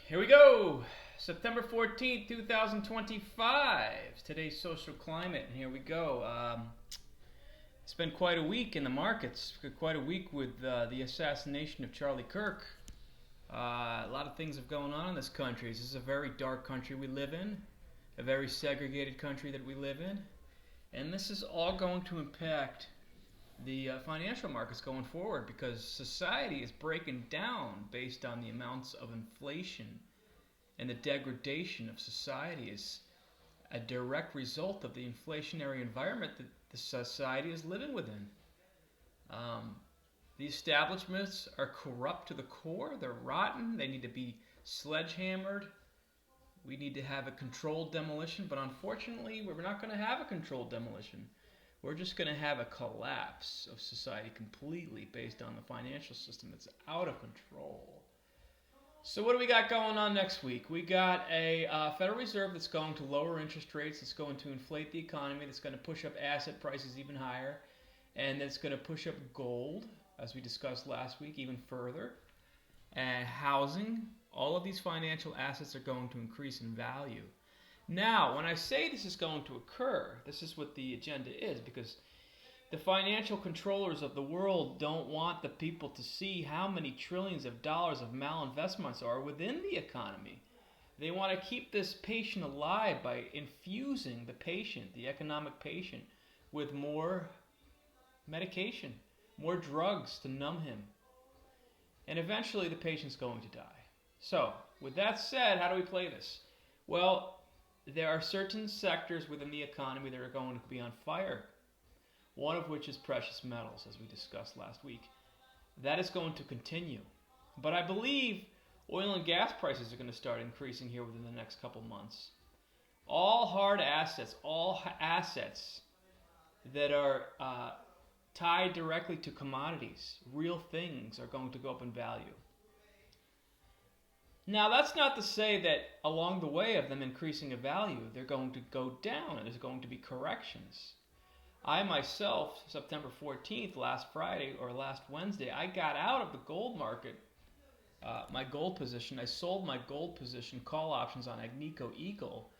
Here we go. September 14th, 2025. Today's social climate, and here we go. It's been quite a week in the markets. Quite a week with the assassination of Charlie Kirk. A lot of things have going on in this country. This is a very dark country we live in, a very segregated country that we live in, and this is all going to impact the financial markets going forward because society is breaking down based on the amounts of inflation, and the degradation of society is a direct result of the inflationary environment that the society is living within. The establishments are corrupt to the core. They're rotten. They need to be sledgehammered. We need to have a controlled demolition, but unfortunately, we're not going to have a controlled demolition. We're just going to have a collapse of society completely based on the financial system that's out of control. So what do we got going on next week? We got a Federal Reserve that's going to lower interest rates, that's going to inflate the economy, that's going to push up asset prices even higher, and that's going to push up gold, as we discussed last week, even further. And housing, all of these financial assets are going to increase in value. Now, when I say this is going to occur, this is what the agenda is, because the financial controllers of the world don't want the people to see how many trillions of dollars of malinvestments are within the economy. They want to keep this patient alive by infusing the patient, the economic patient, with more medication, more drugs to numb him. And eventually the patient's going to die. So, with that said, how do we play this? Well, there are certain sectors within the economy that are going to be on fire. One of which is precious metals, as we discussed last week. That is going to continue. But I believe oil and gas prices are going to start increasing here within the next couple months. All hard assets, all assets that are tied directly to commodities, real things, are going to go up in value. Now, that's not to say that along the way of them increasing in value, they're going to go down and there's going to be corrections. I myself, September 14th, last Friday or last Wednesday, I got out of the gold market, my gold position. I sold my gold position, call options on Agnico Eagle.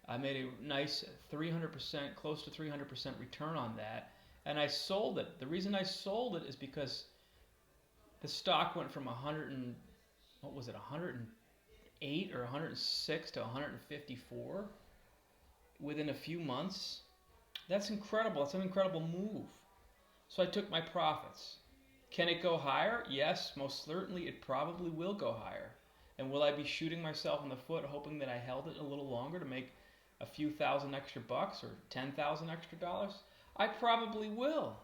I made a nice 300%, close to 300% return on that, and I sold it. The reason I sold it is because the stock went from 108 or 106 to 154 within a few months. That's incredible. That's an incredible move. So I took my profits. Can it go higher? Yes, most certainly it probably will go higher. And will I be shooting myself in the foot hoping that I held it a little longer to make a few thousand extra bucks or 10,000 extra dollars? I probably will.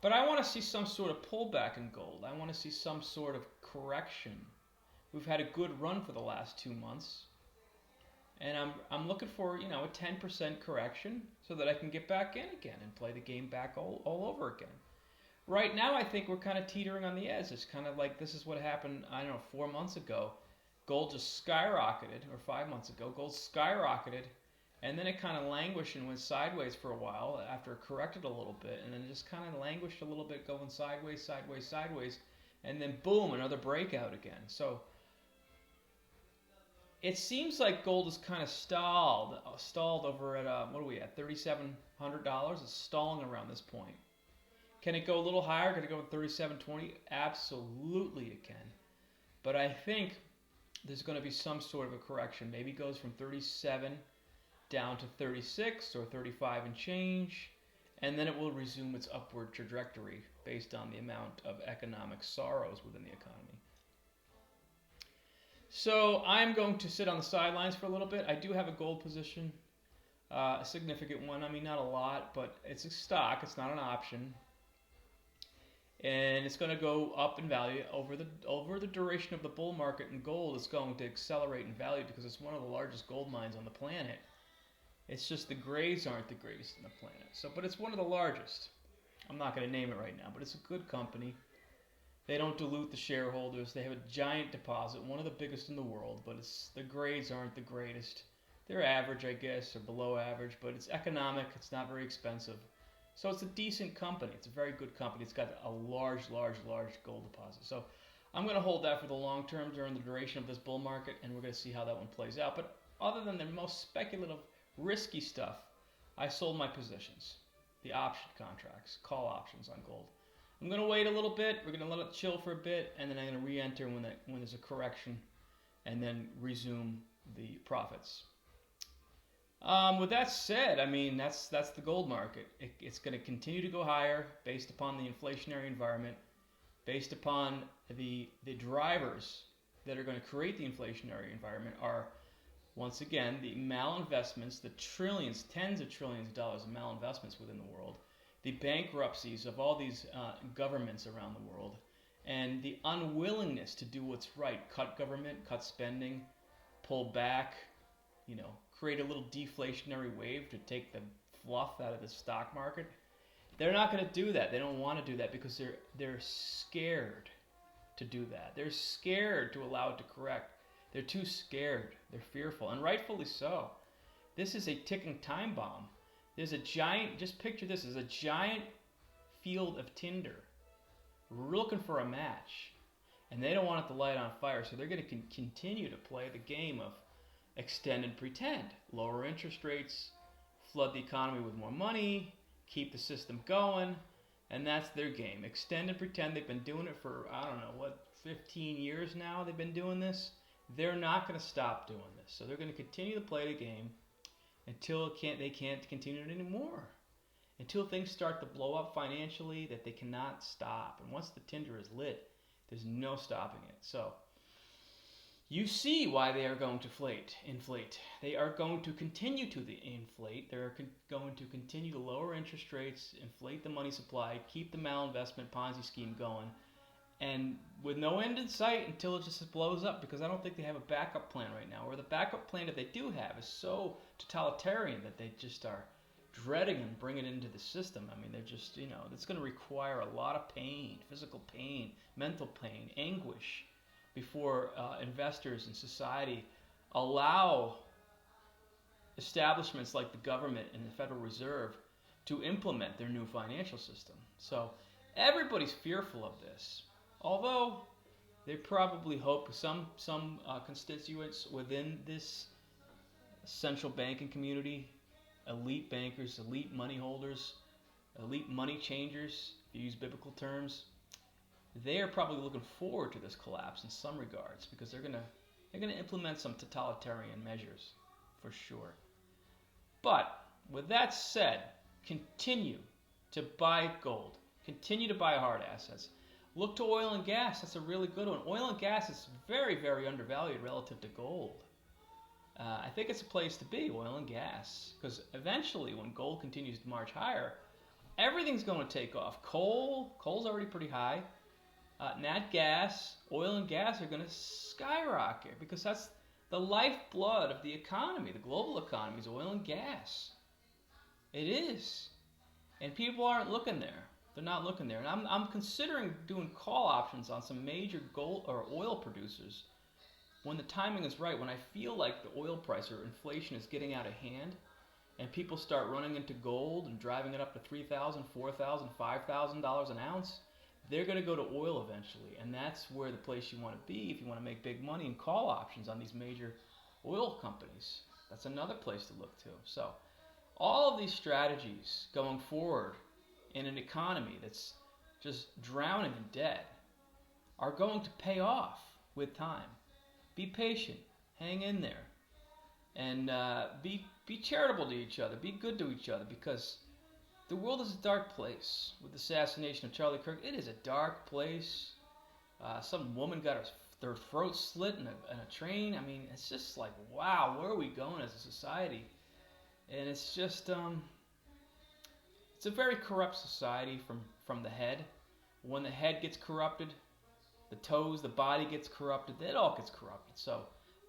But I want to see some sort of pullback in gold. I want to see some sort of correction. We've had a good run for the last 2 months. And I'm looking for, a 10% correction so that I can get back in again and play the game back all over again. Right now, I think we're kind of teetering on the edge. It's kind of like this is what happened, 4 months ago. Gold just skyrocketed, or 5 months ago. Gold skyrocketed, and then it kind of languished and went sideways for a while after it corrected a little bit, and then it just kind of languished a little bit, going sideways, sideways, sideways, and then boom, another breakout again. So it seems like gold is kind of stalled over at, what are we at, $3,700? It's stalling around this point. Can it go a little higher? Can it go to $3,720? Absolutely it can. But I think there's going to be some sort of a correction. Maybe it goes from 37 down to 36 or 35 and change, and then it will resume its upward trajectory based on the amount of economic sorrows within the economy. So I'm going to sit on the sidelines for a little bit. I do have a gold position, a significant one. I mean, not a lot, but it's a stock. It's not an option. And it's going to go up in value over the duration of the bull market in gold. It's going to accelerate in value because it's one of the largest gold mines on the planet. It's just the grades aren't the greatest on the planet. But it's one of the largest. I'm not going to name it right now, but it's a good company. They don't dilute the shareholders. They have a giant deposit, one of the biggest in the world, but the grades aren't the greatest. They're average, I guess, or below average, but it's economic. It's not very expensive. So it's a decent company. It's a very good company. It's got a large gold deposit. So I'm going to hold that for the long term during the duration of this bull market, and we're going to see how that one plays out. But other than the most speculative, risky stuff, I sold my positions, the option contracts, call options on gold. I'm going to wait a little bit. We're going to let it chill for a bit, and then I'm going to re-enter when there's a correction, and then resume the profits. With that said, I mean, that's the gold market. It's going to continue to go higher based upon the inflationary environment, based upon the drivers that are going to create the inflationary environment are, once again, the malinvestments, the trillions, tens of trillions of dollars of malinvestments within the world, the bankruptcies of all these governments around the world, and the unwillingness to do what's right, cut government, cut spending, pull back, create a little deflationary wave to take the fluff out of the stock market. They're not going to do that. They don't want to do that because they're scared to do that. They're scared to allow it to correct. They're too scared. They're fearful, and rightfully so. This is a ticking time bomb. There's a giant, just picture this as a giant field of tinder looking for a match, and they don't want it to light on fire, so they're going to continue to play the game of extend and pretend. Lower interest rates, flood the economy with more money, keep the system going, and that's their game. Extend and pretend. They've been doing it for, 15 years now they've been doing this. They're not going to stop doing this. So they're going to continue to play the game until they can't continue it anymore. Until things start to blow up financially that they cannot stop. And once the tinder is lit, there's no stopping it. So you see why they are going to inflate. They are going to continue to inflate. They're going to continue to lower interest rates, inflate the money supply, keep the malinvestment Ponzi scheme going, and with no end in sight until it just blows up, because I don't think they have a backup plan right now. Or the backup plan that they do have is so totalitarian that they just are dreading and bringing it into the system. I mean, they're just, it's going to require a lot of pain, physical pain, mental pain, anguish, before investors and society allow establishments like the government and the Federal Reserve to implement their new financial system. So everybody's fearful of this, although they probably hope some constituents within this central banking community, elite bankers, elite money holders, elite money changers, if you use biblical terms, they are probably looking forward to this collapse in some regards, because they're gonna implement some totalitarian measures for sure. But with that said, continue to buy gold, continue to buy hard assets. Look to oil and gas. That's a really good one. Oil and gas is very, very undervalued relative to gold. I think it's a place to be, oil and gas, because eventually when gold continues to march higher, everything's going to take off. Coal's already pretty high. Nat gas, oil and gas are going to skyrocket, because that's the lifeblood of the economy. The global economy is oil and gas. It is. And people aren't looking there. They're not looking there. And I'm considering doing call options on some major gold or oil producers when the timing is right, when I feel like the oil price or inflation is getting out of hand and people start running into gold and driving it up to $3,000, $4,000, $5,000 an ounce. They're going to go to oil eventually, and that's where the place you want to be if you want to make big money and call options on these major oil companies. That's another place to look to. So all of these strategies going forward in an economy that's just drowning in debt are going to pay off with time. Be patient, hang in there, and be charitable to each other, be good to each other, because the world is a dark place. With the assassination of Charlie Kirk, it is a dark place. Some woman got their throat slit in a train. I mean, it's just like, wow, where are we going as a society? And it's just, it's a very corrupt society from the head. When the head gets corrupted, the toes, the body gets corrupted, it all gets corrupted. So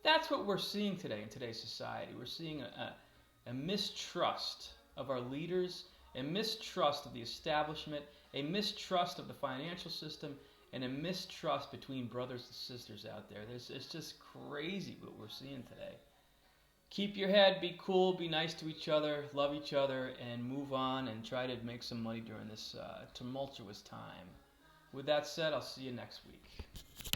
that's what we're seeing today in today's society. We're seeing a mistrust of our leaders, a mistrust of the establishment, a mistrust of the financial system, and a mistrust between brothers and sisters out there. It's just crazy what we're seeing today. Keep your head, be cool, be nice to each other, love each other, and move on and try to make some money during this tumultuous time. With that said, I'll see you next week.